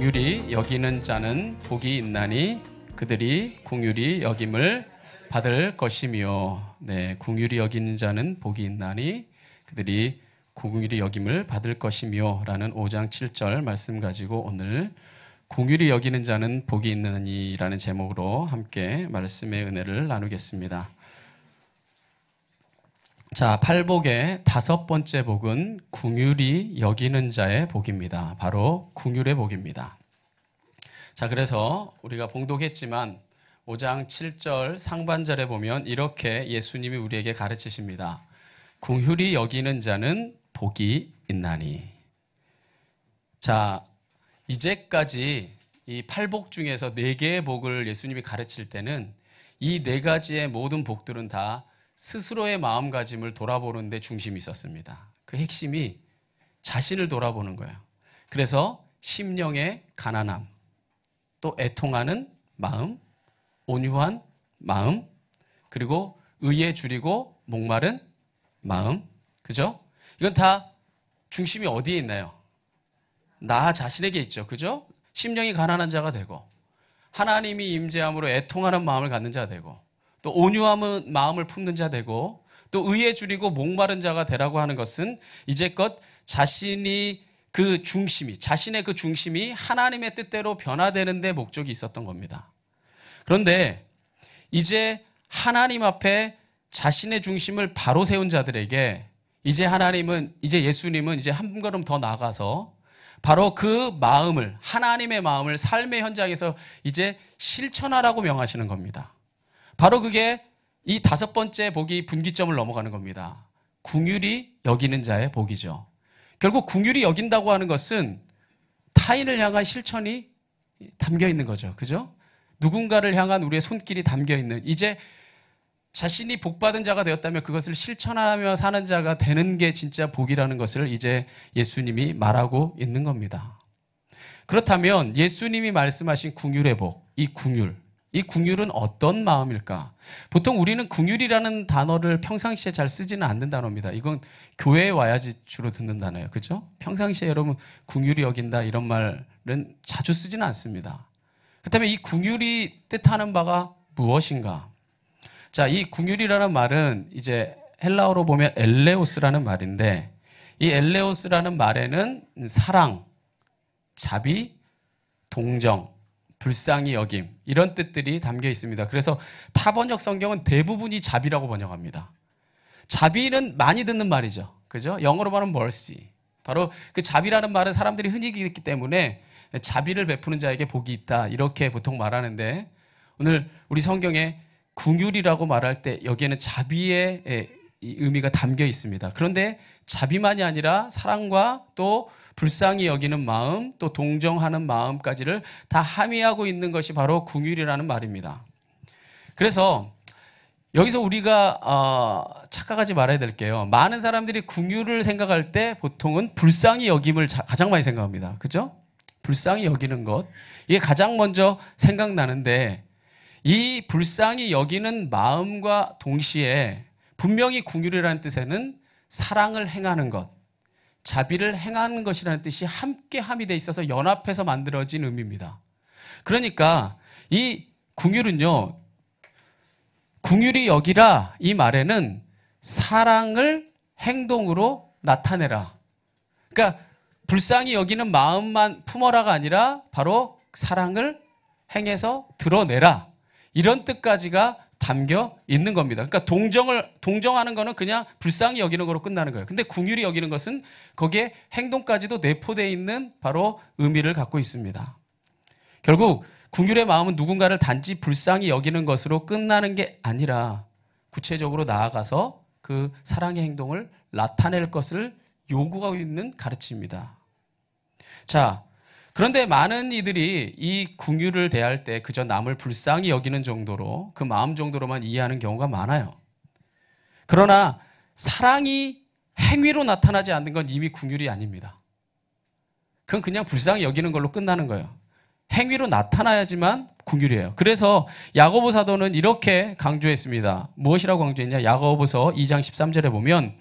긍휼히 여기는 자는 복이 있나니 그들이 긍휼히 여김을 받을 것이며. 네, 긍휼히 여기는 자는 복이 있나니 그들이 긍휼히 여김을 받을 것이며 라는 5장 7절 말씀 가지고 오늘 긍휼히 여기는 자는 복이 있나니 라는 제목으로 함께 말씀의 은혜를 나누겠습니다. 자, 팔복의 다섯 번째 복은 긍휼히 여기는 자의 복입니다. 바로 긍휼의 복입니다. 자, 그래서 우리가 봉독했지만 5장 7절 상반절에 보면 이렇게 예수님이 우리에게 가르치십니다. 긍휼히 여기는 자는 복이 있나니. 자, 이제까지 이 팔복 중에서 4개의 복을 예수님이 가르칠 때는 이 4가지의 모든 복들은 다 스스로의 마음가짐을 돌아보는 데 중심이 있었습니다. 그 핵심이 자신을 돌아보는 거예요. 그래서 심령의 가난함, 또 애통하는 마음, 온유한 마음, 그리고 의에 줄이고 목마른 마음. 그죠? 이건 다 중심이 어디에 있나요? 나 자신에게 있죠. 그죠? 심령이 가난한 자가 되고 하나님이 임재함으로 애통하는 마음을 갖는 자가 되고 또 온유한 마음을 품는 자 되고 또 의에 줄이고 목마른 자가 되라고 하는 것은 이제껏 자신이 그 중심이, 자신의 그 중심이 하나님의 뜻대로 변화되는 데 목적이 있었던 겁니다. 그런데 이제 하나님 앞에 자신의 중심을 바로 세운 자들에게 이제 예수님은 이제 한 걸음 더 나아가서 바로 그 마음을, 하나님의 마음을 삶의 현장에서 이제 실천하라고 명하시는 겁니다. 바로 그게 이 5번째 복이 분기점을 넘어가는 겁니다. 긍휼히 여기는 자의 복이죠. 결국 긍휼히 여긴다고 하는 것은 타인을 향한 실천이 담겨 있는 거죠. 그죠? 누군가를 향한 우리의 손길이 담겨 있는, 이제 자신이 복받은 자가 되었다면 그것을 실천하며 사는 자가 되는 게 진짜 복이라는 것을 이제 예수님이 말하고 있는 겁니다. 그렇다면 예수님이 말씀하신 긍휼의 복, 이 긍휼은 어떤 마음일까? 보통 우리는 긍휼이라는 단어를 평상시에 잘 쓰지는 않는 단어입니다. 이건 교회에 와야지 주로 듣는 단어예요. 그죠? 평상시에 여러분 긍휼히 여긴다 이런 말은 자주 쓰지는 않습니다. 그렇다면 이 긍휼이 뜻하는 바가 무엇인가? 자, 이 긍휼이라는 말은 이제 헬라어로 보면 엘레오스라는 말인데 이 엘레오스라는 말에는 사랑, 자비, 동정, 불쌍히 여김 이런 뜻들이 담겨 있습니다. 그래서 타번역 성경은 대부분이 자비라고 번역합니다. 자비는 많이 듣는 말이죠. 그죠? 영어로 말하면 mercy. 바로 그 자비라는 말은 사람들이 흔히 듣기 때문에 자비를 베푸는 자에게 복이 있다 이렇게 보통 말하는데 오늘 우리 성경에 긍휼이라고 말할 때 여기에는 자비의 의미가 담겨 있습니다. 그런데 자비만이 아니라 사랑과 또 불쌍히 여기는 마음, 또 동정하는 마음까지를 다 함의하고 있는 것이 바로 긍휼이라는 말입니다. 그래서 여기서 우리가 착각하지 말아야 될 게요. 많은 사람들이 긍휼을 생각할 때 보통은 불쌍히 여김을 가장 많이 생각합니다. 그죠? 불쌍히 여기는 것. 이게 가장 먼저 생각나는데 이 불쌍히 여기는 마음과 동시에 분명히 긍휼이라는 뜻에는 사랑을 행하는 것, 자비를 행하는 것이라는 뜻이 함께 함의되어 있어서 연합해서 만들어진 의미입니다. 그러니까 이 긍휼은요, 긍휼히 여기라 이 말에는 사랑을 행동으로 나타내라. 그러니까 불쌍히 여기는 마음만 품어라가 아니라 바로 사랑을 행해서 드러내라. 이런 뜻까지가 담겨 있는 겁니다. 그러니까 동정하는 거는 그냥 불쌍히 여기는 거로 끝나는 거예요. 근데 긍휼히 여기는 것은 거기에 행동까지도 내포되어 있는 바로 의미를 갖고 있습니다. 결국 긍휼의 마음은 누군가를 단지 불쌍히 여기는 것으로 끝나는 게 아니라 구체적으로 나아가서 그 사랑의 행동을 나타낼 것을 요구하고 있는 가르침입니다. 자, 그런데 많은 이들이 이 긍휼을 대할 때 그저 남을 불쌍히 여기는 정도로 그 마음 정도로만 이해하는 경우가 많아요. 그러나 사랑이 행위로 나타나지 않는 건 이미 긍휼이 아닙니다. 그건 그냥 불쌍히 여기는 걸로 끝나는 거예요. 행위로 나타나야지만 긍휼이에요. 그래서 야고보 사도는 이렇게 강조했습니다. 무엇이라고 강조했냐? 야고보서 2장 13절에 보면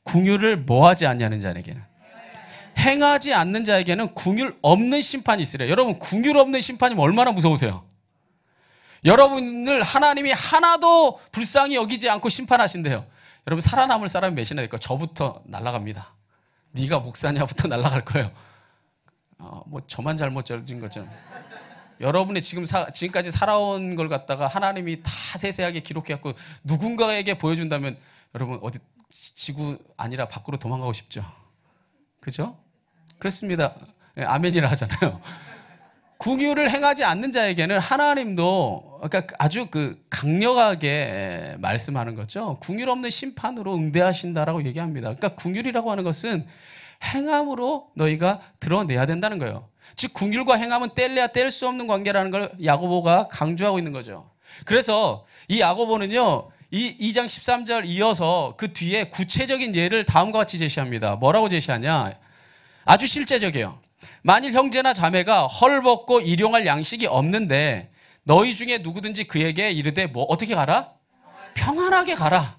긍휼을 뭐하지 않냐는 자에게는 행하지 않는 자에게는 궁율 없는 심판이 있으래. 여러분, 궁율 없는 심판이면 얼마나 무서우세요? 여러분을 하나님이 하나도 불쌍히 여기지 않고 심판하신대요. 여러분, 살아남을 사람이 몇이나 될까? 저부터 날아갑니다. 네가 목사냐부터 날아갈 거예요. 뭐 저만 잘못 저진 거죠. 여러분이 지금까지 살아온 걸 갖다가 하나님이 다 세세하게 기록해갖고 누군가에게 보여준다면 여러분 어디 지구 아니라 밖으로 도망가고 싶죠. 그죠? 그렇습니다. 아멘이라 하잖아요. 궁율을 행하지 않는 자에게는 하나님도 그러니까 아주 강력하게 말씀하는 거죠. 궁율 없는 심판으로 응대하신다라고 얘기합니다. 그러니까 궁율이라고 하는 것은 행함으로 너희가 드러내야 된다는 거예요. 즉 궁율과 행함은 뗄래야 뗄 수 없는 관계라는 걸 야고보가 강조하고 있는 거죠. 그래서 이 야고보는요. 이 2장 13절 이어서 그 뒤에 구체적인 예를 다음과 같이 제시합니다. 뭐라고 제시하냐? 아주 실제적이에요. 만일 형제나 자매가 헐벗고 일용할 양식이 없는데 너희 중에 누구든지 그에게 이르되 뭐 어떻게 가라? 평안하게 가라.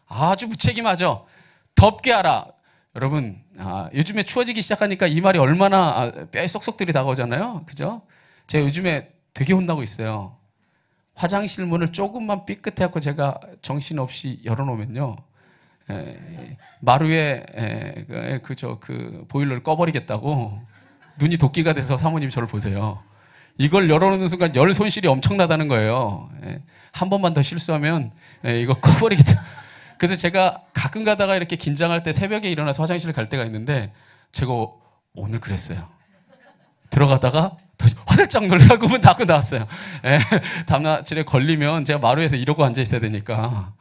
아주 무책임하죠. 덥게 하라. 여러분, 요즘에 추워지기 시작하니까 이 말이 얼마나 뼈에 쏙쏙들이 다가오잖아요. 그죠? 제가 요즘에 되게 혼나고 있어요. 화장실 문을 조금만 삐끗해갖고 제가 정신없이 열어놓으면요. 마루에 그 보일러를 꺼버리겠다고 눈이 도끼가 돼서 사모님이 저를 보세요. 이걸 열어놓는 순간 열 손실이 엄청나다는 거예요. 한 번만 더 실수하면 이거 꺼버리겠다. 그래서 제가 가끔 가다가 이렇게 긴장할 때 새벽에 일어나서 화장실을 갈 때가 있는데 제가 오늘 그랬어요. 들어가다가 화들짝 놀라고 문 닫고 나왔어요. 다음날에 걸리면 제가 마루에서 이러고 앉아 있어야 되니까.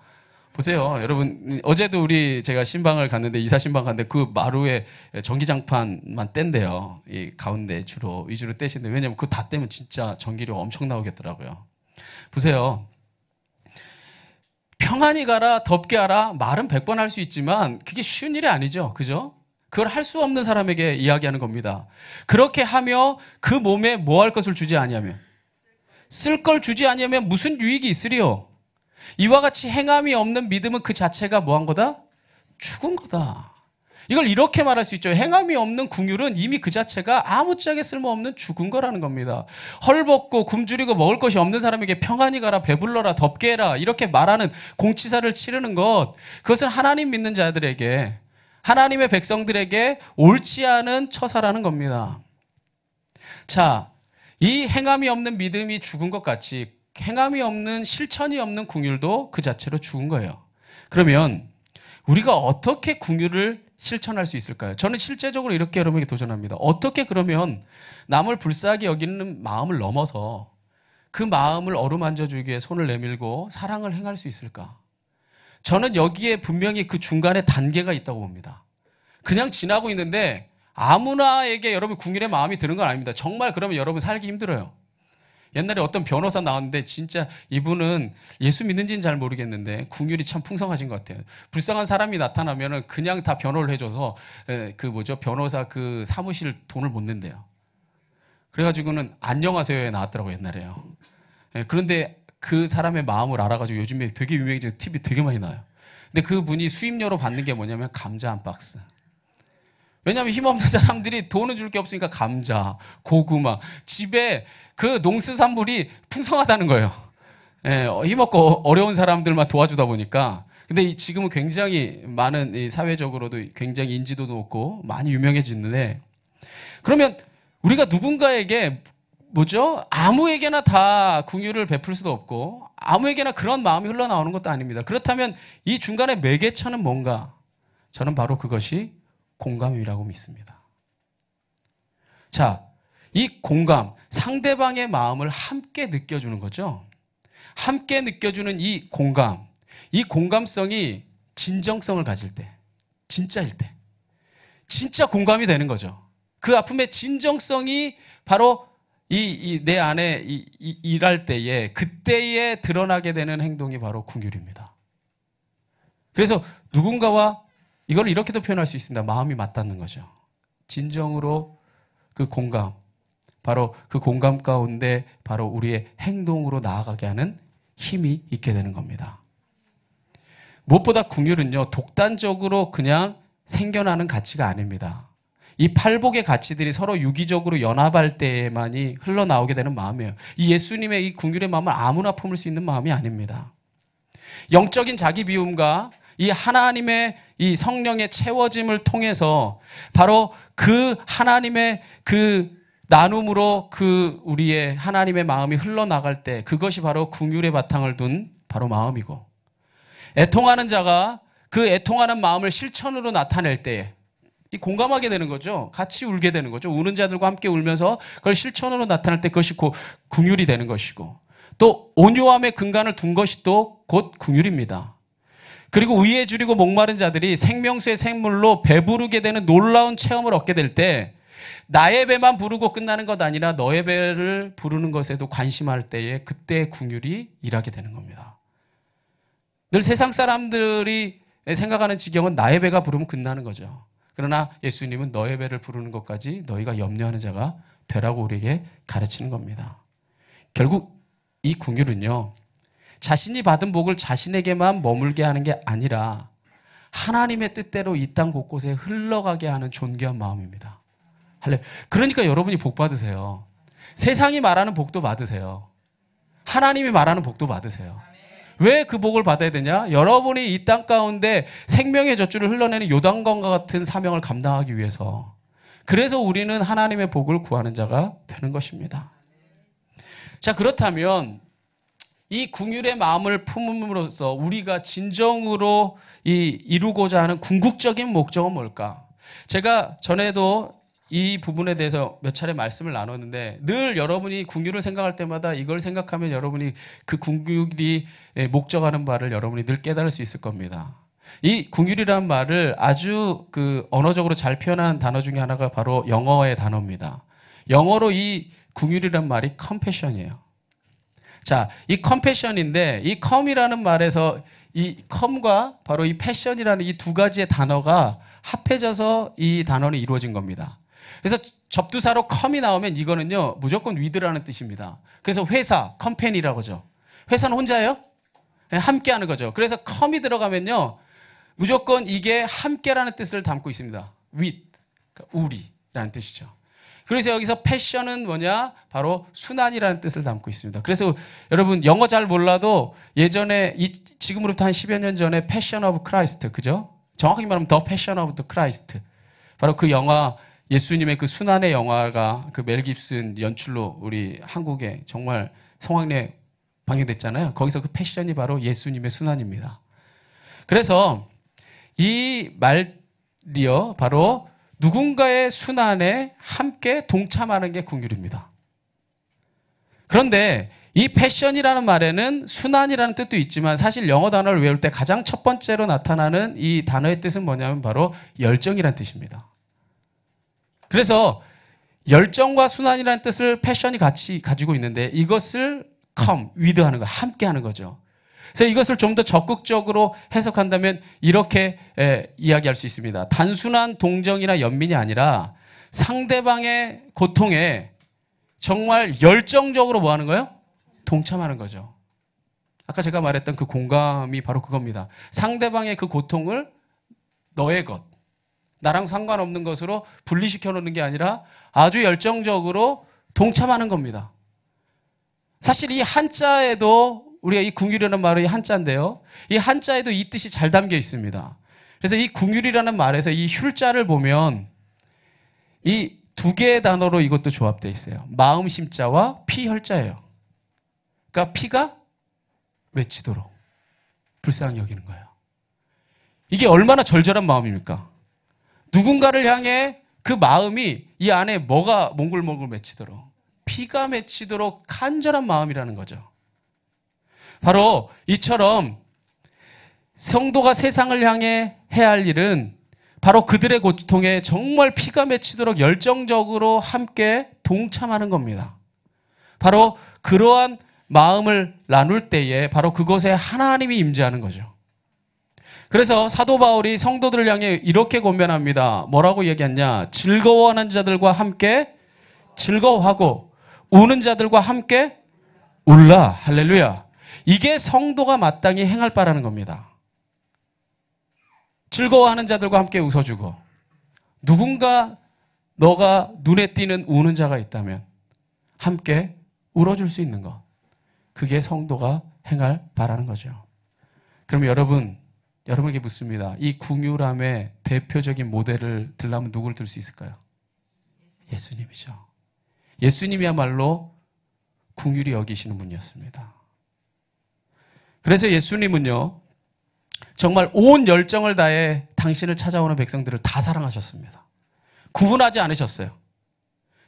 보세요. 여러분, 어제도 제가 신방을 갔는데, 이사 신방 갔는데 그 마루에 전기장판만 뗀대요. 이 가운데 위주로 떼신데, 왜냐면 그거 다 떼면 진짜 전기료 엄청 나오겠더라고요. 보세요. 평안히 가라, 덥게 하라, 말은 100번 할 수 있지만 그게 쉬운 일이 아니죠. 그죠? 그걸 할 수 없는 사람에게 이야기하는 겁니다. 그렇게 하며 그 몸에 뭐 할 것을 주지 아니하면, 쓸 걸 주지 아니하면 무슨 유익이 있으리요? 이와 같이 행함이 없는 믿음은 그 자체가 뭐 한 거다? 죽은 거다. 이걸 이렇게 말할 수 있죠. 행함이 없는 궁율은 이미 그 자체가 아무짝에 쓸모없는 죽은 거라는 겁니다. 헐벗고 굶주리고 먹을 것이 없는 사람에게 평안히 가라, 배불러라, 덥게 해라 이렇게 말하는 공치사를 치르는 것, 그것은 하나님 믿는 자들에게, 하나님의 백성들에게 옳지 않은 처사라는 겁니다. 자, 이 행함이 없는 믿음이 죽은 것 같이 행함이 없는, 실천이 없는 궁율도 그 자체로 죽은 거예요. 그러면 우리가 어떻게 궁율을 실천할 수 있을까요? 저는 실제적으로 이렇게 여러분에게 도전합니다. 어떻게 그러면 남을 불쌍하게 여기는 마음을 넘어서 그 마음을 어루만져 주기 위해 손을 내밀고 사랑을 행할 수 있을까? 저는 여기에 분명히 그 중간에 단계가 있다고 봅니다. 그냥 지나고 있는데 아무나에게 여러분 궁율의 마음이 드는 건 아닙니다. 정말 그러면 여러분 살기 힘들어요. 옛날에 어떤 변호사 나왔는데 진짜 이분은 예수 믿는지는 잘 모르겠는데 궁율이 참 풍성하신 것 같아요. 불쌍한 사람이 나타나면은 그냥 다 변호를 해줘서 변호사 그 사무실 돈을 못 낸대요. 그래가지고는 안녕하세요에 나왔더라고요, 옛날에요. 그런데 그 사람의 마음을 알아가지고 요즘에 되게 유명해진 팁이 되게 많이 나와요. 근데 그분이 수입료로 받는 게 뭐냐면 감자 한 박스. 왜냐하면 힘없는 사람들이 돈을 줄 게 없으니까 감자, 고구마, 집에 그 농수산물이 풍성하다는 거예요. 힘없고 어려운 사람들만 도와주다 보니까. 근데 지금은 굉장히 많은 사회적으로도 굉장히 인지도도 높고 많이 유명해지는데, 그러면 우리가 누군가에게 아무에게나 다 궁율을 베풀 수도 없고 아무에게나 그런 마음이 흘러나오는 것도 아닙니다. 그렇다면 이 중간에 매개체는 뭔가? 저는 바로 그것이 공감이라고 믿습니다. 자, 이 공감, 상대방의 마음을 함께 느껴주는 거죠. 함께 느껴주는 이 공감성이 진정성을 가질 때, 진짜일 때, 진짜 공감이 되는 거죠. 그 아픔의 진정성이 바로 내 안에 일할 때에, 그때에 드러나게 되는 행동이 바로 궁율입니다. 그래서 누군가와 이걸 이렇게도 표현할 수 있습니다. 마음이 맞닿는 거죠. 진정으로 그 공감, 바로 그 공감 가운데 바로 우리의 행동으로 나아가게 하는 힘이 있게 되는 겁니다. 무엇보다 궁율은요, 독단적으로 그냥 생겨나는 가치가 아닙니다. 이 팔복의 가치들이 서로 유기적으로 연합할 때에만이 흘러나오게 되는 마음이에요. 이 예수님의 이 긍휼의 마음을 아무나 품을 수 있는 마음이 아닙니다. 영적인 자기 비움과 이 하나님의 이 성령의 채워짐을 통해서 바로 그 하나님의 그 나눔으로 그 우리의 하나님의 마음이 흘러나갈 때 그것이 바로 긍휼의 바탕을 둔 바로 마음이고, 애통하는 자가 그 애통하는 마음을 실천으로 나타낼 때에 이 공감하게 되는 거죠. 같이 울게 되는 거죠. 우는 자들과 함께 울면서 그걸 실천으로 나타낼 때 그것이 긍휼이 되는 것이고, 또 온유함의 근간을 둔 것이 또 곧 긍휼입니다. 그리고 의에 줄이고 목마른 자들이 생명수의 샘물로 배부르게 되는 놀라운 체험을 얻게 될 때 나의 배만 부르고 끝나는 것 아니라 너의 배를 부르는 것에도 관심할 때에 그때 긍휼이 일하게 되는 겁니다. 늘 세상 사람들이 생각하는 지경은 나의 배가 부르면 끝나는 거죠. 그러나 예수님은 너의 배를 부르는 것까지 너희가 염려하는 자가 되라고 우리에게 가르치는 겁니다. 결국 이 긍휼은요, 자신이 받은 복을 자신에게만 머물게 하는 게 아니라 하나님의 뜻대로 이 땅 곳곳에 흘러가게 하는 존귀한 마음입니다. 그러니까 여러분이 복 받으세요. 세상이 말하는 복도 받으세요. 하나님이 말하는 복도 받으세요. 왜 그 복을 받아야 되냐? 여러분이 이 땅 가운데 생명의 젖줄을 흘러내는 요단강과 같은 사명을 감당하기 위해서. 그래서 우리는 하나님의 복을 구하는 자가 되는 것입니다. 자, 그렇다면 이 긍휼의 마음을 품음으로써 우리가 진정으로 이루고자 하는 궁극적인 목적은 뭘까? 제가 전에도 이 부분에 대해서 몇 차례 말씀을 나눴는데 늘 여러분이 긍휼을 생각할 때마다 이걸 생각하면 여러분이 그 긍휼이 목적하는 바를 여러분이 늘 깨달을 수 있을 겁니다. 이 긍휼이라는 말을 아주 그 언어적으로 잘 표현하는 단어 중에 하나가 바로 영어의 단어입니다. 영어로 이 긍휼이라는 말이 compassion이에요. 자, 이 compassion인데 이 come이라는 말에서 이 come과 바로 이 passion이라는 이 두 가지의 단어가 합해져서 이 단어는 이루어진 겁니다. 그래서 접두사로 come이 나오면 이거는요 무조건 with라는 뜻입니다. 그래서 회사, company라고 하죠. 회사는 혼자예요? 네, 함께하는 거죠. 그래서 come이 들어가면요 무조건 이게 함께라는 뜻을 담고 있습니다. with, 그러니까 우리라는 뜻이죠. 그래서 여기서 패션은 뭐냐? 바로 순환이라는 뜻을 담고 있습니다. 그래서 여러분 영어 잘 몰라도 예전에 지금으로부터 한 10여 년 전에 패션 오브 크라이스트, 그죠? 정확하게 말하면 더 패션 오브 더 크라이스트. 바로 그 영화, 예수님의 그 순환의 영화가 그 멜 깁슨 연출로 우리 한국에 정말 성황리에 방영됐잖아요. 거기서 그 패션이 바로 예수님의 순환입니다. 그래서 이 말이요 바로 누군가의 순환에 함께 동참하는 게 긍휼입니다. 그런데 이 패션이라는 말에는 순환이라는 뜻도 있지만 사실 영어 단어를 외울 때 가장 첫 번째로 나타나는 이 단어의 뜻은 뭐냐면 바로 열정이라는 뜻입니다. 그래서 열정과 순환이라는 뜻을 패션이 같이 가지고 있는데 이것을 come, with 하는 거, 함께 하는 거죠. 그래서 이것을 좀 더 적극적으로 해석한다면 이렇게 이야기할 수 있습니다. 단순한 동정이나 연민이 아니라 상대방의 고통에 정말 열정적으로 뭐 하는 거예요? 동참하는 거죠. 아까 제가 말했던 그 공감이 바로 그겁니다. 상대방의 그 고통을 너의 것, 나랑 상관없는 것으로 분리시켜 놓는 게 아니라 아주 열정적으로 동참하는 겁니다. 사실 이 한자에도 우리가 이 긍휼이라는 말이 한자인데요. 이 한자에도 이 뜻이 잘 담겨 있습니다. 그래서 이 긍휼이라는 말에서 이 휼자를 보면 이 두 개의 단어로 이것도 조합되어 있어요. 마음 심자와 피 혈자예요. 그러니까 피가 맺히도록 불쌍히 여기는 거예요. 이게 얼마나 절절한 마음입니까? 누군가를 향해 그 마음이 이 안에 뭐가 몽글몽글 맺히도록 피가 맺히도록 간절한 마음이라는 거죠. 바로 이처럼 성도가 세상을 향해 해야 할 일은 바로 그들의 고통에 정말 피가 맺히도록 열정적으로 함께 동참하는 겁니다. 바로 그러한 마음을 나눌 때에 바로 그곳에 하나님이 임재하는 거죠. 그래서 사도 바울이 성도들을 향해 이렇게 권면합니다. 뭐라고 얘기했냐? 즐거워하는 자들과 함께 즐거워하고 우는 자들과 함께 울라. 할렐루야. 이게 성도가 마땅히 행할 바라는 겁니다. 즐거워하는 자들과 함께 웃어주고 누군가 너가 눈에 띄는 우는 자가 있다면 함께 울어줄 수 있는 것. 그게 성도가 행할 바라는 거죠. 그럼 여러분에게 묻습니다. 이 긍휼함의 대표적인 모델을 들려면 누구를 들 수 있을까요? 예수님이죠. 예수님이야말로 긍휼히 여기시는 분이었습니다. 그래서 예수님은요, 정말 온 열정을 다해 당신을 찾아오는 백성들을 다 사랑하셨습니다. 구분하지 않으셨어요.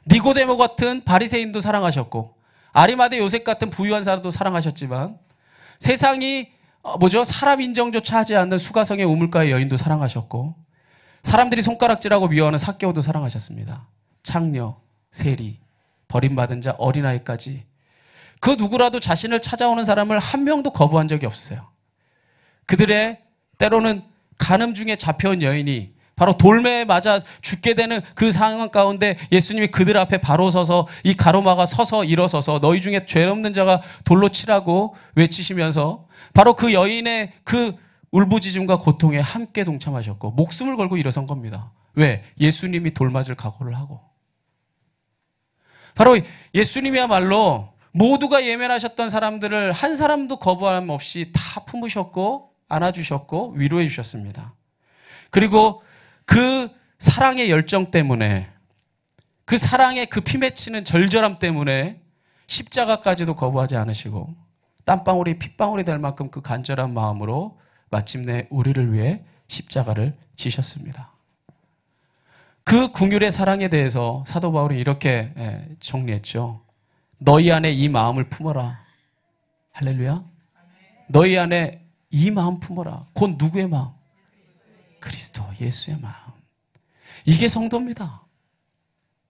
니고데모 같은 바리새인도 사랑하셨고 아리마대 요셉 같은 부유한 사람도 사랑하셨지만 세상이 사람 인정조차 하지 않는 수가성의 우물가의 여인도 사랑하셨고 사람들이 손가락질하고 미워하는 삭개오도 사랑하셨습니다. 창녀, 세리, 버림받은 자, 어린아이까지 그 누구라도 자신을 찾아오는 사람을 한 명도 거부한 적이 없으세요. 그들의 때로는 간음 중에 잡혀온 여인이 바로 돌매에 맞아 죽게 되는 그 상황 가운데 예수님이 그들 앞에 바로 서서 이 가로막아 서서 일어서서 너희 중에 죄 없는 자가 돌로 치라고 외치시면서 바로 그 여인의 그 울부짖음과 고통에 함께 동참하셨고 목숨을 걸고 일어선 겁니다. 왜? 예수님이 돌맞을 각오를 하고. 바로 예수님이야말로 모두가 예면하셨던 사람들을 한 사람도 거부함 없이 다 품으셨고 안아주셨고 위로해 주셨습니다. 그리고 그 사랑의 열정 때문에 그 사랑의 그 피맺히는 절절함 때문에 십자가까지도 거부하지 않으시고 땀방울이 핏방울이 될 만큼 그 간절한 마음으로 마침내 우리를 위해 십자가를 지셨습니다. 그 긍휼의 사랑에 대해서 사도 바울이 이렇게 정리했죠. 너희 안에 이 마음을 품어라. 할렐루야. 너희 안에 이 마음 품어라. 곧 누구의 마음? 그리스도 예수의 마음. 이게 성도입니다.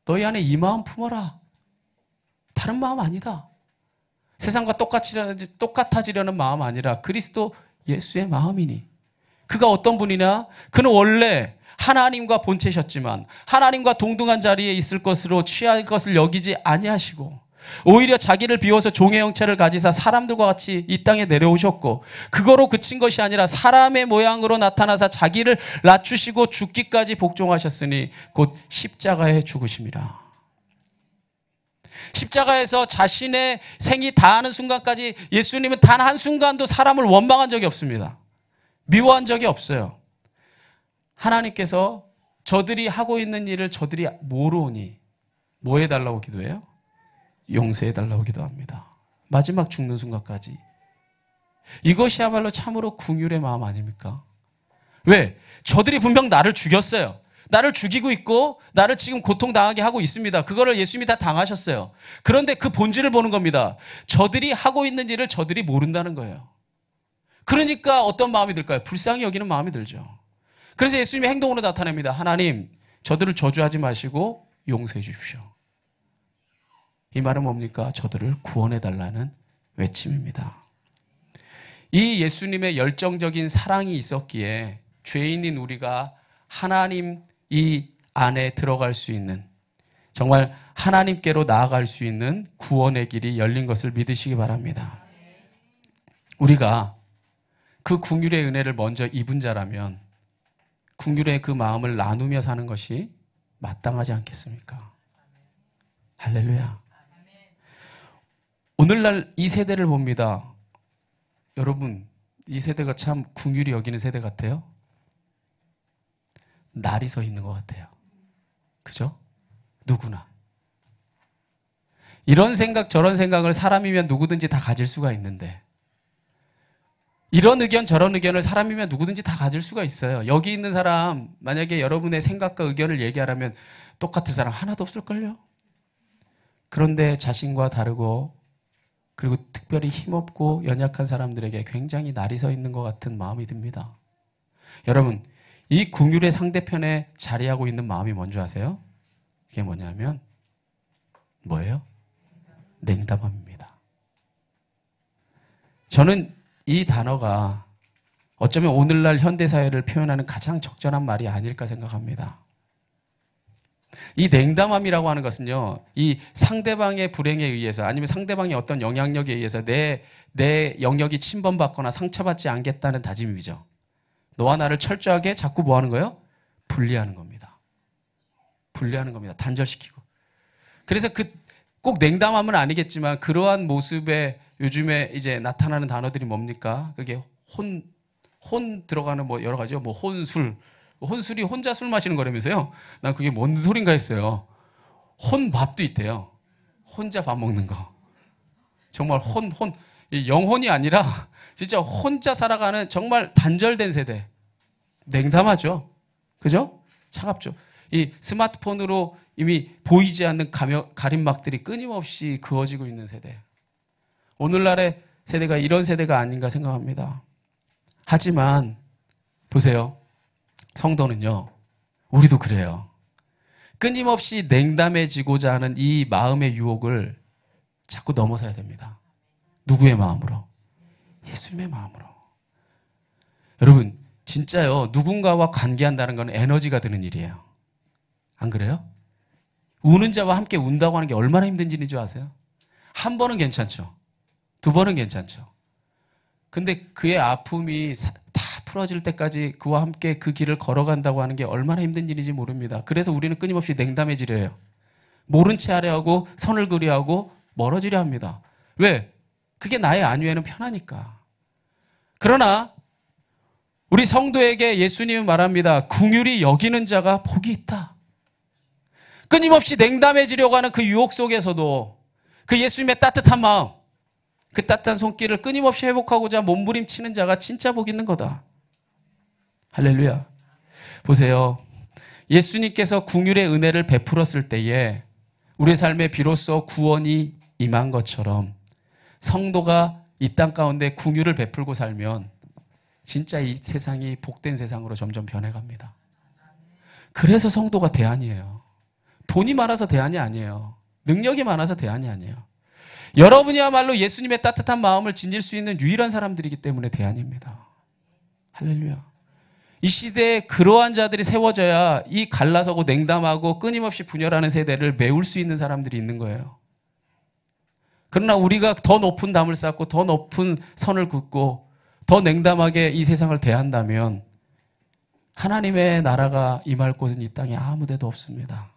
너희 안에 이 마음 품어라. 다른 마음 아니다. 세상과 똑같아지려는 마음 아니라 그리스도 예수의 마음이니. 그가 어떤 분이냐? 그는 원래 하나님과 본체셨지만 하나님과 동등한 자리에 있을 것으로 취할 것을 여기지 아니하시고 오히려 자기를 비워서 종의 형체를 가지사 사람들과 같이 이 땅에 내려오셨고 그거로 그친 것이 아니라 사람의 모양으로 나타나사 자기를 낮추시고 죽기까지 복종하셨으니 곧 십자가에 죽으심이라. 십자가에서 자신의 생이 다하는 순간까지 예수님은 단 한순간도 사람을 원망한 적이 없습니다. 미워한 적이 없어요. 하나님께서 저들이 하고 있는 일을 저들이 모르오니 뭐 해달라고 기도해요? 용서해달라고 기도합니다. 마지막 죽는 순간까지. 이것이야말로 참으로 긍휼의 마음 아닙니까? 왜? 저들이 분명 나를 죽였어요. 나를 죽이고 있고 나를 지금 고통당하게 하고 있습니다. 그거를 예수님이 다 당하셨어요. 그런데 그 본질을 보는 겁니다. 저들이 하고 있는 일을 저들이 모른다는 거예요. 그러니까 어떤 마음이 들까요? 불쌍히 여기는 마음이 들죠. 그래서 예수님이 행동으로 나타냅니다. 하나님, 저들을 저주하지 마시고 용서해 주십시오. 이 말은 뭡니까? 저들을 구원해달라는 외침입니다. 이 예수님의 열정적인 사랑이 있었기에 죄인인 우리가 하나님 이 안에 들어갈 수 있는, 정말 하나님께로 나아갈 수 있는 구원의 길이 열린 것을 믿으시기 바랍니다. 우리가 그 긍휼의 은혜를 먼저 입은 자라면 긍휼의 그 마음을 나누며 사는 것이 마땅하지 않겠습니까? 할렐루야. 오늘날 이 세대를 봅니다. 여러분, 이 세대가 참 긍휼히 여기는 세대 같아요? 날이 서 있는 것 같아요. 그죠? 누구나. 이런 생각 저런 생각을 사람이면 누구든지 다 가질 수가 있는데 이런 의견 저런 의견을 사람이면 누구든지 다 가질 수가 있어요. 여기 있는 사람 만약에 여러분의 생각과 의견을 얘기하라면 똑같은 사람 하나도 없을걸요? 그런데 자신과 다르고 그리고 특별히 힘없고 연약한 사람들에게 굉장히 날이 서 있는 것 같은 마음이 듭니다. 여러분, 이 긍휼의 상대편에 자리하고 있는 마음이 뭔지 아세요? 이게 뭐냐면 뭐예요? 냉담함입니다. 저는 이 단어가 어쩌면 오늘날 현대사회를 표현하는 가장 적절한 말이 아닐까 생각합니다. 이 냉담함이라고 하는 것은요, 이 상대방의 불행에 의해서 아니면 상대방의 어떤 영향력에 의해서 내 영역이 침범받거나 상처받지 않겠다는 다짐이죠. 너와 나를 철저하게 자꾸 뭐 하는 거예요? 분리하는 겁니다. 분리하는 겁니다. 단절시키고. 그래서 꼭 냉담함은 아니겠지만 그러한 모습에 요즘에 이제 나타나는 단어들이 뭡니까? 그게 혼 들어가는 뭐 여러 가지요. 뭐 혼술. 혼술이 혼자 술 마시는 거라면서요. 난 그게 뭔 소린가 했어요. 혼밥도 있대요. 혼자 밥 먹는 거. 정말 영혼이 아니라 진짜 혼자 살아가는 정말 단절된 세대. 냉담하죠. 그죠? 차갑죠. 이 스마트폰으로 이미 보이지 않는 가림막들이 끊임없이 그어지고 있는 세대. 오늘날의 세대가 이런 세대가 아닌가 생각합니다. 하지만 보세요. 성도는요. 우리도 그래요. 끊임없이 냉담해지고자 하는 이 마음의 유혹을 자꾸 넘어서야 됩니다. 누구의 마음으로? 예수님의 마음으로. 여러분 진짜요. 누군가와 관계한다는 건 에너지가 드는 일이에요. 안 그래요? 우는 자와 함께 운다고 하는 게 얼마나 힘든 일인지 아세요? 한 번은 괜찮죠. 두 번은 괜찮죠. 근데 그의 아픔이 다 풀어질 때까지 그와 함께 그 길을 걸어간다고 하는 게 얼마나 힘든 일인지 모릅니다. 그래서 우리는 끊임없이 냉담해지려 해요. 모른 채 하려 하고 선을 그려 하고 멀어지려 합니다. 왜? 그게 나의 안위에는 편하니까. 그러나 우리 성도에게 예수님은 말합니다. 긍휼히 여기는 자가 복이 있다. 끊임없이 냉담해지려고 하는 그 유혹 속에서도 그 예수님의 따뜻한 마음, 그 따뜻한 손길을 끊임없이 회복하고자 몸부림치는 자가 진짜 복 있는 거다. 할렐루야. 보세요. 예수님께서 긍휼의 은혜를 베풀었을 때에 우리의 삶에 비로소 구원이 임한 것처럼 성도가 이 땅 가운데 긍휼을 베풀고 살면 진짜 이 세상이 복된 세상으로 점점 변해갑니다. 그래서 성도가 대안이에요. 돈이 많아서 대안이 아니에요. 능력이 많아서 대안이 아니에요. 여러분이야말로 예수님의 따뜻한 마음을 지닐 수 있는 유일한 사람들이기 때문에 대안입니다. 할렐루야. 이 시대에 그러한 자들이 세워져야 이 갈라서고 냉담하고 끊임없이 분열하는 세대를 메울 수 있는 사람들이 있는 거예요. 그러나 우리가 더 높은 담을 쌓고 더 높은 선을 긋고 더 냉담하게 이 세상을 대한다면 하나님의 나라가 임할 곳은 이 땅에 아무 데도 없습니다.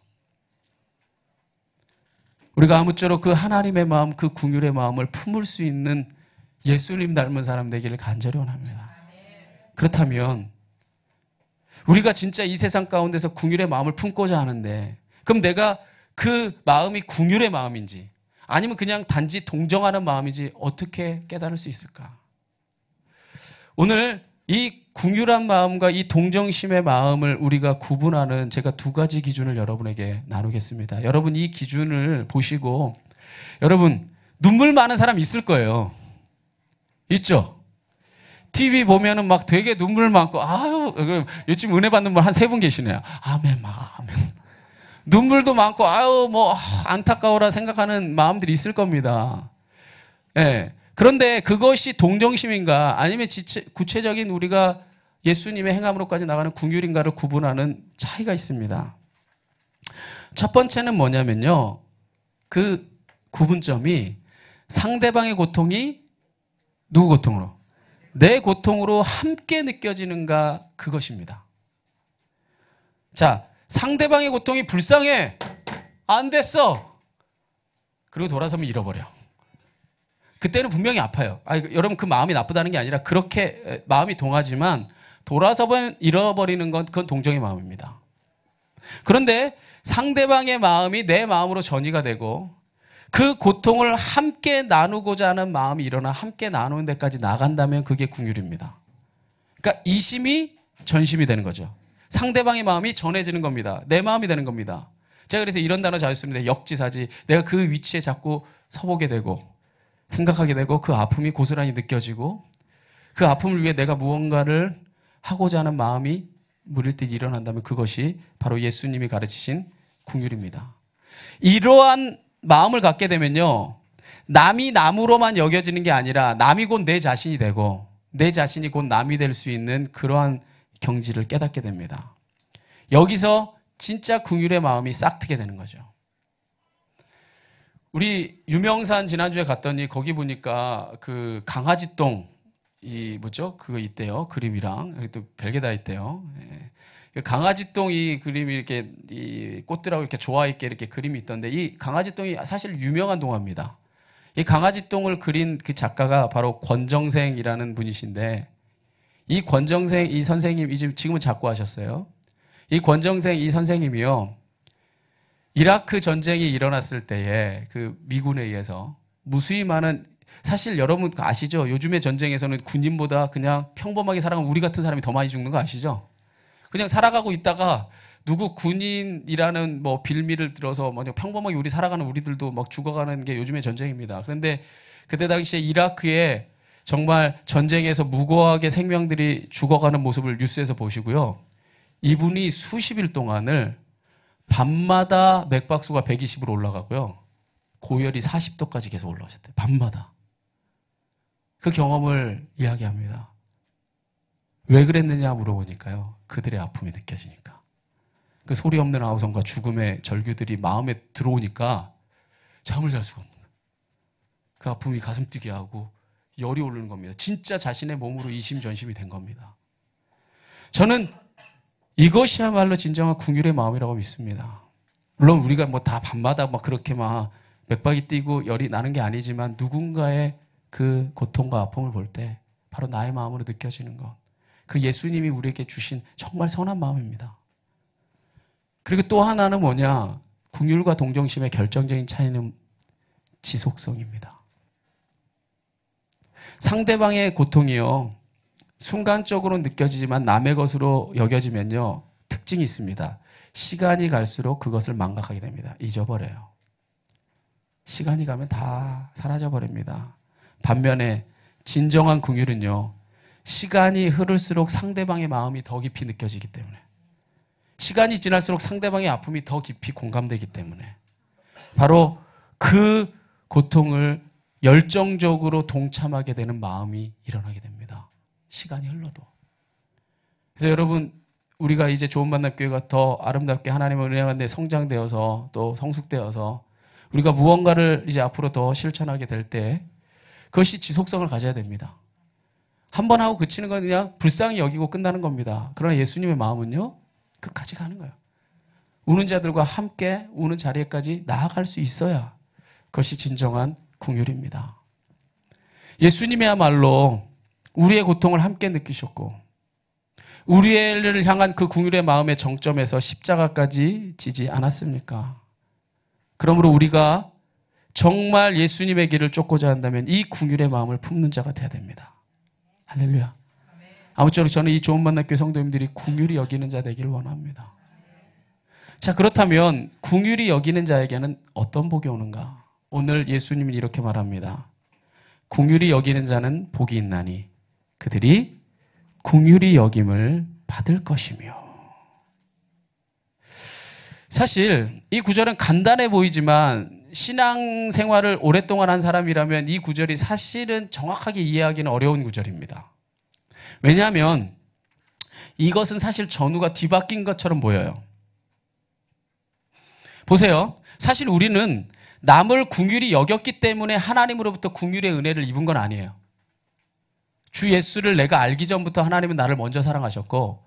우리가 아무쪼록 그 하나님의 마음, 그 긍휼의 마음을 품을 수 있는 예수님 닮은 사람 되기를 간절히 원합니다. 그렇다면 우리가 진짜 이 세상 가운데서 긍휼의 마음을 품고자 하는데 그럼 내가 그 마음이 긍휼의 마음인지 아니면 그냥 단지 동정하는 마음인지 어떻게 깨달을 수 있을까? 오늘 이 긍휼한 마음과 이 동정심의 마음을 우리가 구분하는 제가 두 가지 기준을 여러분에게 나누겠습니다. 여러분 이 기준을 보시고 여러분 눈물 많은 사람 있을 거예요. 있죠? TV 보면은 막 되게 눈물 많고 아유 요즘 은혜 받는 분 한 3분 계시네요. 아멘 막 아멘. 눈물도 많고 아유 뭐 안타까워라 생각하는 마음들이 있을 겁니다. 예. 그런데 그것이 동정심인가 아니면 구체적인 우리가 예수님의 행함으로까지 나가는 긍휼인가를 구분하는 차이가 있습니다. 첫 번째는 뭐냐면요. 그 구분점이 상대방의 고통이 누구 고통으로? 내 고통으로 함께 느껴지는가 그것입니다. 자, 상대방의 고통이 불쌍해. 안 됐어. 그리고 돌아서면 잃어버려. 그때는 분명히 아파요. 여러분 그 마음이 나쁘다는 게 아니라 그렇게 마음이 동하지만 돌아서면 잃어버리는 건 그건 동정의 마음입니다. 그런데 상대방의 마음이 내 마음으로 전이가 되고 그 고통을 함께 나누고자 하는 마음이 일어나 함께 나누는 데까지 나간다면 그게 긍휼입니다. 그러니까 이심이 전심이 되는 거죠. 상대방의 마음이 전해지는 겁니다. 내 마음이 되는 겁니다. 제가 그래서 이런 단어 자주 씁니다. 역지사지. 내가 그 위치에 자꾸 서보게 되고 생각하게 되고 그 아픔이 고스란히 느껴지고 그 아픔을 위해 내가 무언가를 하고자 하는 마음이 무릴듯 일어난다면 그것이 바로 예수님이 가르치신 긍휼입니다. 이러한 마음을 갖게 되면요. 남이 남으로만 여겨지는 게 아니라 남이 곧 내 자신이 되고 내 자신이 곧 남이 될 수 있는 그러한 경지를 깨닫게 됩니다. 여기서 진짜 긍휼의 마음이 싹트게 되는 거죠. 우리 유명산 지난주에 갔더니 거기 보니까 그 강아지똥 이 뭐죠? 그거 있대요. 그림이랑 여기 또 별게 다 있대요. 강아지똥 이 그림이 이렇게 이 꽃들하고 이렇게 조화 있게 이렇게 그림이 있던데 이 강아지똥이 사실 유명한 동화입니다. 이 강아지똥을 그린 그 작가가 바로 권정생이라는 분이신데 이 권정생 이 선생님 지금은 작고하셨어요. 이 권정생 이 선생님이요. 이라크 전쟁이 일어났을 때에 그 미군에 의해서 무수히 많은 사실 여러분 아시죠? 요즘의 전쟁에서는 군인보다 그냥 평범하게 살아가는 우리 같은 사람이 더 많이 죽는 거 아시죠? 그냥 살아가고 있다가 누구 군인이라는 뭐 빌미를 들어서 뭐 평범하게 우리 살아가는 우리들도 막 죽어가는 게 요즘의 전쟁입니다. 그런데 그때 당시에 이라크에 정말 전쟁에서 무고하게 생명들이 죽어가는 모습을 뉴스에서 보시고요. 이분이 수십 일 동안을 밤마다 맥박수가 120으로 올라가고요. 고열이 40도까지 계속 올라가셨대요. 밤마다. 그 경험을 이야기합니다. 왜 그랬느냐 물어보니까요. 그들의 아픔이 느껴지니까. 그 소리 없는 아우성과 죽음의 절규들이 마음에 들어오니까 잠을 잘 수가 없는 거예요. 그 아픔이 가슴 뛰게 하고 열이 오르는 겁니다. 진짜 자신의 몸으로 이심전심이 된 겁니다. 저는 이것이야말로 진정한 궁율의 마음이라고 믿습니다. 물론 우리가 뭐 다 밤마다 막 그렇게 막 맥박이 뛰고 열이 나는 게 아니지만 누군가의 그 고통과 아픔을 볼 때 바로 나의 마음으로 느껴지는 것. 그 예수님이 우리에게 주신 정말 선한 마음입니다. 그리고 또 하나는 뭐냐? 궁율과 동정심의 결정적인 차이는 지속성입니다. 상대방의 고통이요. 순간적으로 느껴지지만 남의 것으로 여겨지면요. 특징이 있습니다. 시간이 갈수록 그것을 망각하게 됩니다. 잊어버려요. 시간이 가면 다 사라져버립니다. 반면에 진정한 긍휼은요. 시간이 흐를수록 상대방의 마음이 더 깊이 느껴지기 때문에 시간이 지날수록 상대방의 아픔이 더 깊이 공감되기 때문에 바로 그 고통을 열정적으로 동참하게 되는 마음이 일어나게 됩니다. 시간이 흘러도. 그래서 여러분 우리가 이제 좋은 만남 교회가 더 아름답게 하나님의 은혜 가운데 성장되어서 또 성숙되어서 우리가 무언가를 이제 앞으로 더 실천하게 될 때 그것이 지속성을 가져야 됩니다. 한 번 하고 그치는 건 그냥 불쌍히 여기고 끝나는 겁니다. 그러나 예수님의 마음은요. 끝까지 가는 거예요. 우는 자들과 함께 우는 자리에까지 나아갈 수 있어야 그것이 진정한 긍휼입니다. 예수님이야말로 우리의 고통을 함께 느끼셨고 우리를 향한 그 긍휼의 마음의 정점에서 십자가까지 지지 않았습니까? 그러므로 우리가 정말 예수님의 길을 쫓고자 한다면 이 긍휼의 마음을 품는 자가 돼야 됩니다. 할렐루야. 아무쪼록 저는 이 좋은 만남 교회 성도님들이 긍휼히 여기는 자 되기를 원합니다. 자, 그렇다면 긍휼히 여기는 자에게는 어떤 복이 오는가? 오늘 예수님은 이렇게 말합니다. 긍휼히 여기는 자는 복이 있나니 그들이 긍휼히 여김을 받을 것이며. 사실 이 구절은 간단해 보이지만 신앙생활을 오랫동안 한 사람이라면 이 구절이 사실은 정확하게 이해하기는 어려운 구절입니다. 왜냐하면 이것은 사실 전후가 뒤바뀐 것처럼 보여요. 보세요. 사실 우리는 남을 긍휼히 여겼기 때문에 하나님으로부터 긍휼의 은혜를 입은 건 아니에요. 주 예수를 내가 알기 전부터 하나님은 나를 먼저 사랑하셨고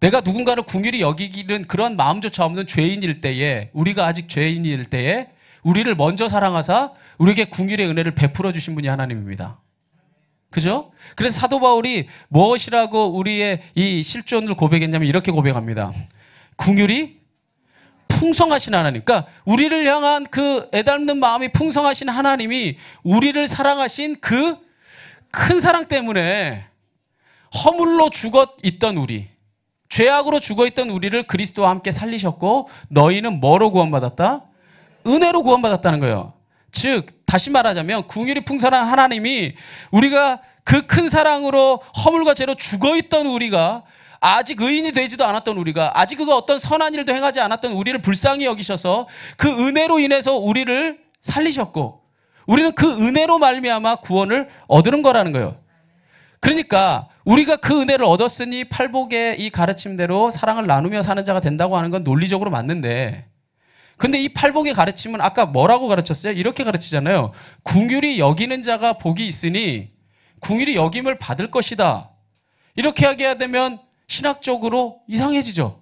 내가 누군가를 긍휼히 여기기는 그런 마음조차 없는 죄인일 때에 우리가 아직 죄인일 때에 우리를 먼저 사랑하사 우리에게 긍휼의 은혜를 베풀어 주신 분이 하나님입니다. 그죠? 그래서 사도 바울이 무엇이라고 우리의 이 실존을 고백했냐면 이렇게 고백합니다. 긍휼이 풍성하신 하나님. 그러니까 우리를 향한 그 애달는 마음이 풍성하신 하나님이 우리를 사랑하신 그 큰 사랑 때문에 허물로 죽어 있던 우리, 죄악으로 죽어 있던 우리를 그리스도와 함께 살리셨고 너희는 뭐로 구원받았다? 은혜로 구원받았다는 거예요. 즉 다시 말하자면 긍휼이 풍성한 하나님이 우리가 그 큰 사랑으로 허물과 죄로 죽어 있던 우리가 아직 의인이 되지도 않았던 우리가 아직 그가 어떤 선한 일도 행하지 않았던 우리를 불쌍히 여기셔서 그 은혜로 인해서 우리를 살리셨고 우리는 그 은혜로 말미암아 구원을 얻는 거라는 거예요. 그러니까 우리가 그 은혜를 얻었으니 팔복의 이 가르침대로 사랑을 나누며 사는 자가 된다고 하는 건 논리적으로 맞는데 근데 이 팔복의 가르침은 아까 뭐라고 가르쳤어요? 이렇게 가르치잖아요. 긍휼히 여기는 자가 복이 있으니 긍휼히 여김을 받을 것이다. 이렇게 하게 되면 신학적으로 이상해지죠.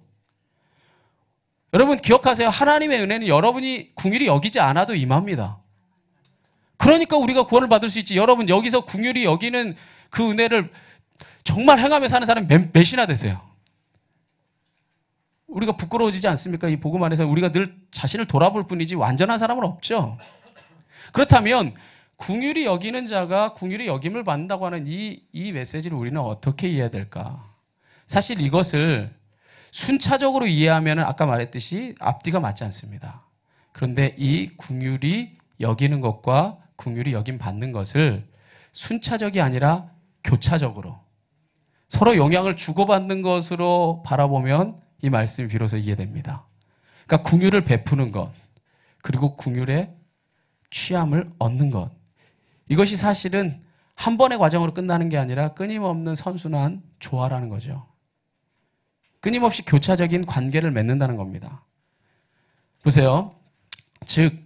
여러분 기억하세요. 하나님의 은혜는 여러분이 긍휼히 여기지 않아도 임합니다. 그러니까 우리가 구원을 받을 수 있지. 여러분 여기서 긍휼히 여기는 그 은혜를 정말 행하며 사는 사람이 몇이나 되세요? 우리가 부끄러워지지 않습니까? 이 복음 안에서 우리가 늘 자신을 돌아볼 뿐이지 완전한 사람은 없죠. 그렇다면 긍휼히 여기는 자가 긍휼히 여김을 받는다고 하는 이 메시지를 우리는 어떻게 이해해야 될까? 사실 이것을 순차적으로 이해하면 아까 말했듯이 앞뒤가 맞지 않습니다. 그런데 이 긍휼히 여기는 것과 긍휼히 여김 받는 것을 순차적이 아니라 교차적으로 서로 영향을 주고받는 것으로 바라보면 이 말씀이 비로소 이해됩니다. 그러니까 긍휼을 베푸는 것, 그리고 긍휼의 취함을 얻는 것. 이것이 사실은 한 번의 과정으로 끝나는 게 아니라 끊임없는 선순환 조화라는 거죠. 끊임없이 교차적인 관계를 맺는다는 겁니다. 보세요. 즉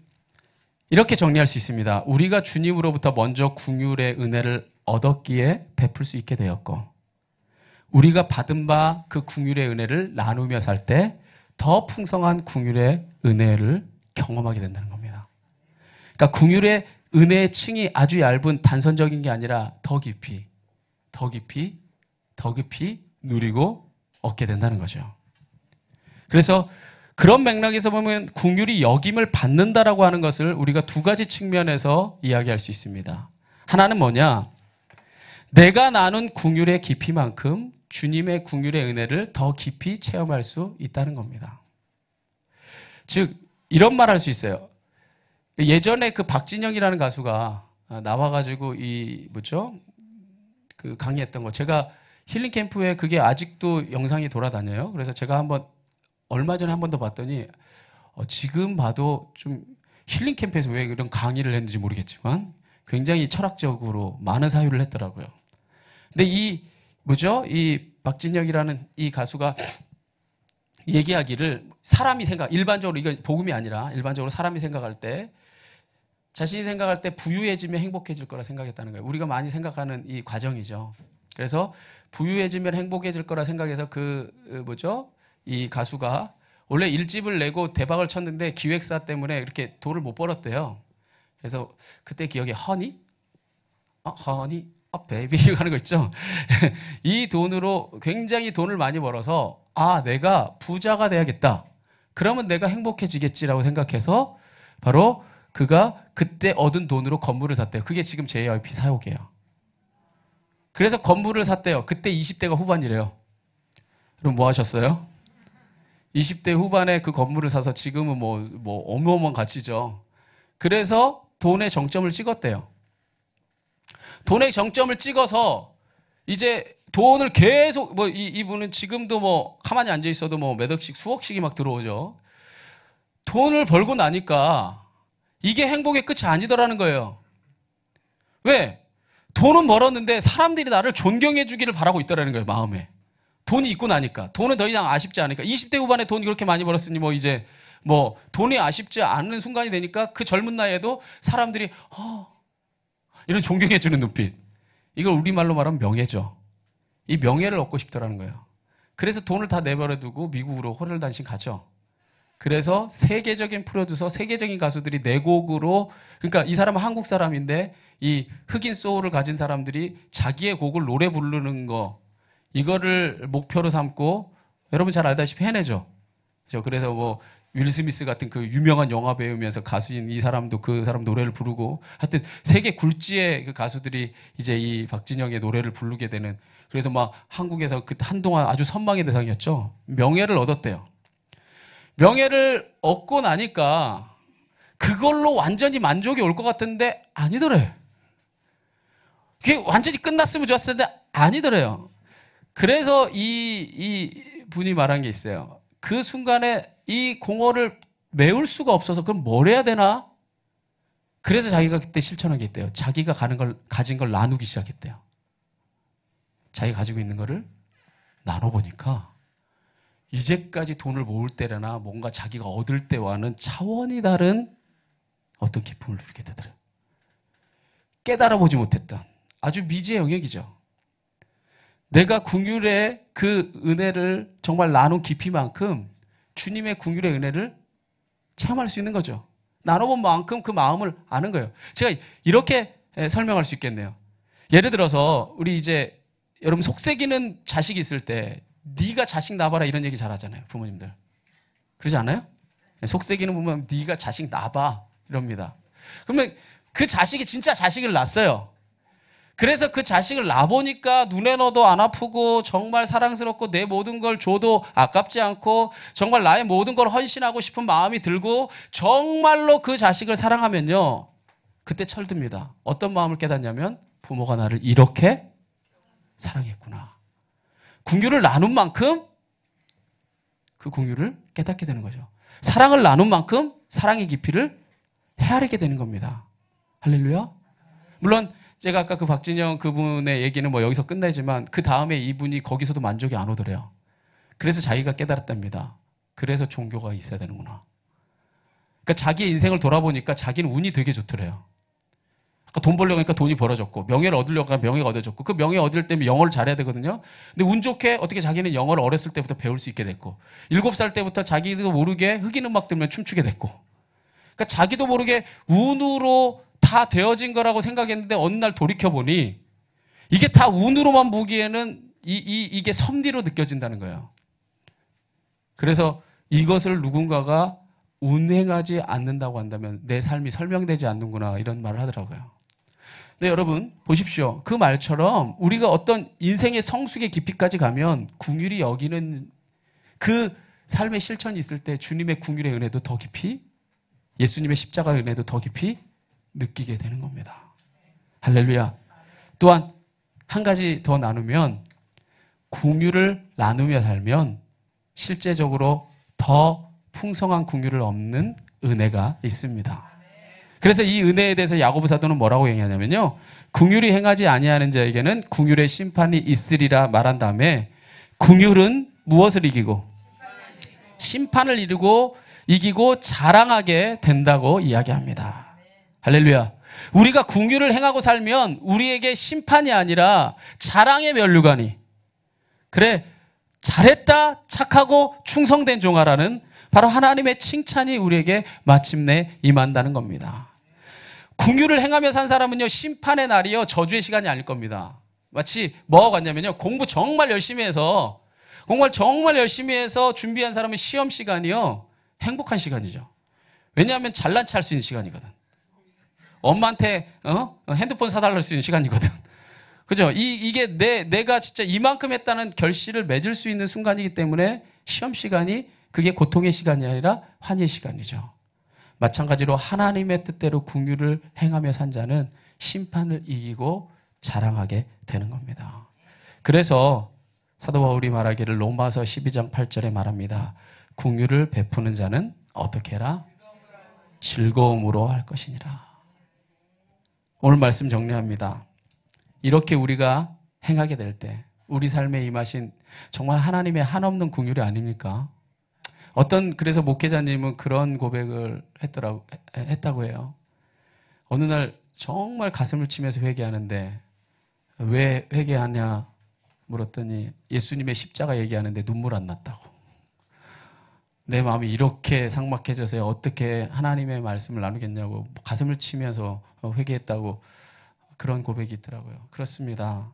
이렇게 정리할 수 있습니다. 우리가 주님으로부터 먼저 긍휼의 은혜를 얻었기에 베풀 수 있게 되었고, 우리가 받은 바 그 긍휼의 은혜를 나누며 살 때 더 풍성한 긍휼의 은혜를 경험하게 된다는 겁니다. 그러니까 긍휼의 은혜의 층이 아주 얇은 단선적인 게 아니라 더 깊이, 더 깊이, 더 깊이 누리고 얻게 된다는 거죠. 그래서 그런 맥락에서 보면 긍휼히 여김을 받는다라고 하는 것을 우리가 두 가지 측면에서 이야기할 수 있습니다. 하나는 뭐냐? 내가 나눈 긍휼의 깊이만큼 주님의 긍휼의 은혜를 더 깊이 체험할 수 있다는 겁니다. 즉 이런 말 할 수 있어요. 예전에 그 박진영이라는 가수가 나와가지고 그 강의했던 거, 제가 힐링 캠프에 그게 아직도 영상이 돌아다녀요. 그래서 제가 얼마 전에 한 번 더 봤더니 지금 봐도 좀 힐링 캠프에서 왜 이런 강의를 했는지 모르겠지만 굉장히 철학적으로 많은 사유를 했더라고요. 근데 이 박진혁이라는 이 가수가 얘기하기를 일반적으로 이건 복음이 아니라 일반적으로 사람이 생각할 때, 자신이 생각할 때 부유해지면 행복해질 거라 생각했다는 거예요. 우리가 많이 생각하는 이 과정이죠. 그래서 부유해지면 행복해질 거라 생각해서 이 가수가 원래 1집을 내고 대박을 쳤는데 기획사 때문에 이렇게 돈을 못 벌었대요. 그래서 그때 기억에 허니? 베이비 하는 거 있죠. 이 돈으로 굉장히 돈을 많이 벌어서 내가 부자가 돼야겠다. 그러면 내가 행복해지겠지라고 생각해서 바로 그가 그때 얻은 돈으로 건물을 샀대요. 그게 지금 JYP 사옥이에요. 그래서 건물을 샀대요. 그때 20대가 후반이래요. 그럼 뭐 하셨어요? 20대 후반에 그 건물을 사서 지금은 뭐 어마어마한 가치죠. 그래서 돈의 정점을 찍었대요. 돈의 정점을 찍어서 이제 돈을 계속 이분은 지금도 가만히 앉아 있어도 몇 억씩 수억씩이 막 들어오죠. 돈을 벌고 나니까 이게 행복의 끝이 아니더라는 거예요. 왜? 돈은 벌었는데 사람들이 나를 존경해 주기를 바라고 있더라는 거예요, 마음에. 돈이 있고 나니까. 돈은 더 이상 아쉽지 않으니까. 20대 후반에 돈 그렇게 많이 벌었으니 돈이 아쉽지 않은 순간이 되니까 그 젊은 나이에도 사람들이 이런 존경해 주는 눈빛. 이걸 우리말로 말하면 명예죠. 이 명예를 얻고 싶더라는 거예요. 그래서 돈을 다 내버려두고 미국으로 호를단신 가죠. 그래서 세계적인 프로듀서, 세계적인 가수들이 내 곡으로, 그러니까 이 사람은 한국 사람인데 이 흑인 소울을 가진 사람들이 자기의 곡을 노래 부르는 거, 이거를 목표로 삼고, 여러분 잘 알다시피 해내죠. 그래서 윌 스미스 같은 그 유명한 영화 배우면서 가수인 이 사람도 그 사람 노래를 부르고, 하여튼 세계 굴지의 그 가수들이 이제 이 박진영의 노래를 부르게 되는, 그래서 한국에서 그 한동안 아주 선망의 대상이었죠. 명예를 얻었대요. 명예를 얻고 나니까 그걸로 완전히 만족이 올 것 같은데 아니더래요. 그게 완전히 끝났으면 좋았을 텐데 아니더래요. 그래서 이 분이 말한 게 있어요. 그 순간에 이 공허를 메울 수가 없어서 그럼 뭘 해야 되나? 그래서 자기가 그때 실천한 게 있대요. 자기가 가진 걸 나누기 시작했대요. 자기가 가지고 있는 거를 나눠보니까 이제까지 돈을 모을 때나 뭔가 자기가 얻을 때와는 차원이 다른 어떤 기쁨을 누리게 되더래요. 깨달아보지 못했던 아주 미지의 영역이죠. 내가 긍휼의 그 은혜를 정말 나눈 깊이만큼 주님의 긍휼의 은혜를 체험할 수 있는 거죠. 나눠본 만큼 그 마음을 아는 거예요. 제가 이렇게 설명할 수 있겠네요. 예를 들어서 우리 이제 여러분 속삭이는 자식이 있을 때 네가 자식 낳아봐라 이런 얘기 잘 하잖아요. 부모님들. 그러지 않아요? 속삭이는 보면 네가 자식 낳아봐 이럽니다. 그러면 그 자식이 진짜 자식을 낳았어요. 그래서 그 자식을 낳아보니까 눈에 넣어도 안 아프고 정말 사랑스럽고 내 모든 걸 줘도 아깝지 않고 정말 나의 모든 걸 헌신하고 싶은 마음이 들고 정말로 그 자식을 사랑하면요. 그때 철듭니다. 어떤 마음을 깨닫냐면 부모가 나를 이렇게 사랑했구나. 긍휼을 나눈 만큼 그 긍휼을 깨닫게 되는 거죠. 사랑을 나눈 만큼 사랑의 깊이를 헤아리게 되는 겁니다. 할렐루야. 물론 제가 아까 그 박진영 그분의 얘기는 뭐 여기서 끝내지만 그 다음에 이분이 거기서도 만족이 안 오더래요. 그래서 자기가 깨달았답니다. 그래서 종교가 있어야 되는구나. 그러니까 자기의 인생을 돌아보니까 자기는 운이 되게 좋더래요. 아까 돈 벌려고 하니까 돈이 벌어졌고 명예를 얻으려고 하면 명예가 얻어졌고 그 명예 얻을 때면 영어를 잘해야 되거든요. 근데 운 좋게 어떻게 자기는 영어를 어렸을 때부터 배울 수 있게 됐고 7살 때부터 자기도 모르게 흑인 음악 들으면 춤추게 됐고 그러니까 자기도 모르게 운으로 다 되어진 거라고 생각했는데 어느 날 돌이켜보니 이게 다 운으로만 보기에는 이게 섭리로 느껴진다는 거예요. 그래서 이것을 누군가가 운행하지 않는다고 한다면 내 삶이 설명되지 않는구나 이런 말을 하더라고요. 근데 여러분 보십시오. 그 말처럼 우리가 어떤 인생의 성숙의 깊이까지 가면 긍휼히 여기는 그 삶의 실천이 있을 때 주님의 긍휼의 은혜도 더 깊이 예수님의 십자가의 은혜도 더 깊이 느끼게 되는 겁니다. 할렐루야. 또한 한 가지 더 나누면 긍휼을 나누며 살면 실제적으로 더 풍성한 긍휼을 얻는 은혜가 있습니다. 그래서 이 은혜에 대해서 야고보 사도는 뭐라고 얘기하냐면요. 긍휼이 행하지 아니하는 자에게는 긍휼의 심판이 있으리라 말한 다음에 긍휼은 무엇을 이기고 심판을 이기고 자랑하게 된다고 이야기합니다. 할렐루야. 우리가 긍휼을 행하고 살면 우리에게 심판이 아니라 자랑의 면류관이 그래 잘했다 착하고 충성된 종아라는 바로 하나님의 칭찬이 우리에게 마침내 임한다는 겁니다. 긍휼을 행하며 산 사람은요 심판의 날이요 저주의 시간이 아닐 겁니다. 마치 뭐하고 같냐면요 공부 정말 열심히 해서 준비한 사람은 시험 시간이요 행복한 시간이죠. 왜냐하면 잘난 체 할 수 있는 시간이거든. 엄마한테 핸드폰 사달랄 수 있는 시간이거든. 그죠? 이게 내가 진짜 이만큼 했다는 결실을 맺을 수 있는 순간이기 때문에 시험 시간이 그게 고통의 시간이 아니라 환희의 시간이죠. 마찬가지로 하나님의 뜻대로 긍휼을 행하며 산 자는 심판을 이기고 자랑하게 되는 겁니다. 그래서 사도 바울이 말하기를 로마서 12장 8절에 말합니다. 긍휼을 베푸는 자는 어떻게 해라? 즐거움으로 할 것이니라. 오늘 말씀 정리합니다. 이렇게 우리가 행하게 될 때 우리 삶에 임하신 정말 하나님의 한없는 긍휼이 아닙니까? 그래서 목회자님은 그런 고백을 했다고 해요. 어느 날 정말 가슴을 치면서 회개하는데 왜 회개하냐 물었더니 예수님의 십자가 얘기하는데 눈물 안 났다고. 내 마음이 이렇게 삭막해져서 어떻게 하나님의 말씀을 나누겠냐고 가슴을 치면서 회개했다고 그런 고백이 있더라고요. 그렇습니다.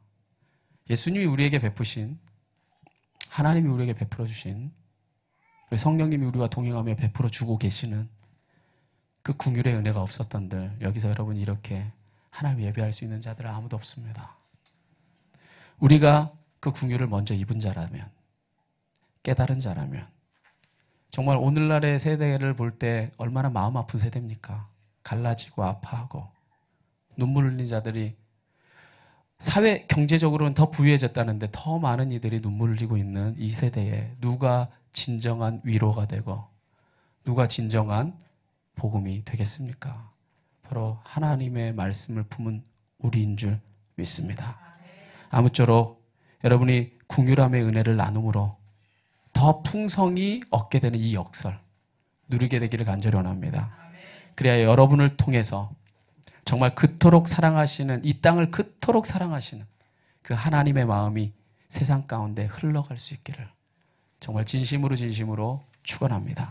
예수님이 우리에게 베푸신 하나님이 우리에게 베풀어 주신 성령님이 우리와 동행하며 베풀어 주고 계시는 그 긍휼의 은혜가 없었던들 여기서 여러분 이렇게 하나님 예배할 수 있는 자들은 아무도 없습니다. 우리가 그 긍휼을 먼저 입은 자라면 깨달은 자라면 정말 오늘날의 세대를 볼 때 얼마나 마음 아픈 세대입니까? 갈라지고 아파하고 눈물 흘린 자들이 사회 경제적으로는 더 부유해졌다는데 더 많은 이들이 눈물 흘리고 있는 이 세대에 누가 진정한 위로가 되고 누가 진정한 복음이 되겠습니까? 바로 하나님의 말씀을 품은 우리인 줄 믿습니다. 아무쪼록 여러분이 긍휼함의 은혜를 나눔으로 더 풍성히 얻게 되는 이 역설 누리게 되기를 간절히 원합니다. 그래야 여러분을 통해서 정말 그토록 사랑하시는 이 땅을 그토록 사랑하시는 그 하나님의 마음이 세상 가운데 흘러갈 수 있기를 정말 진심으로 축원합니다.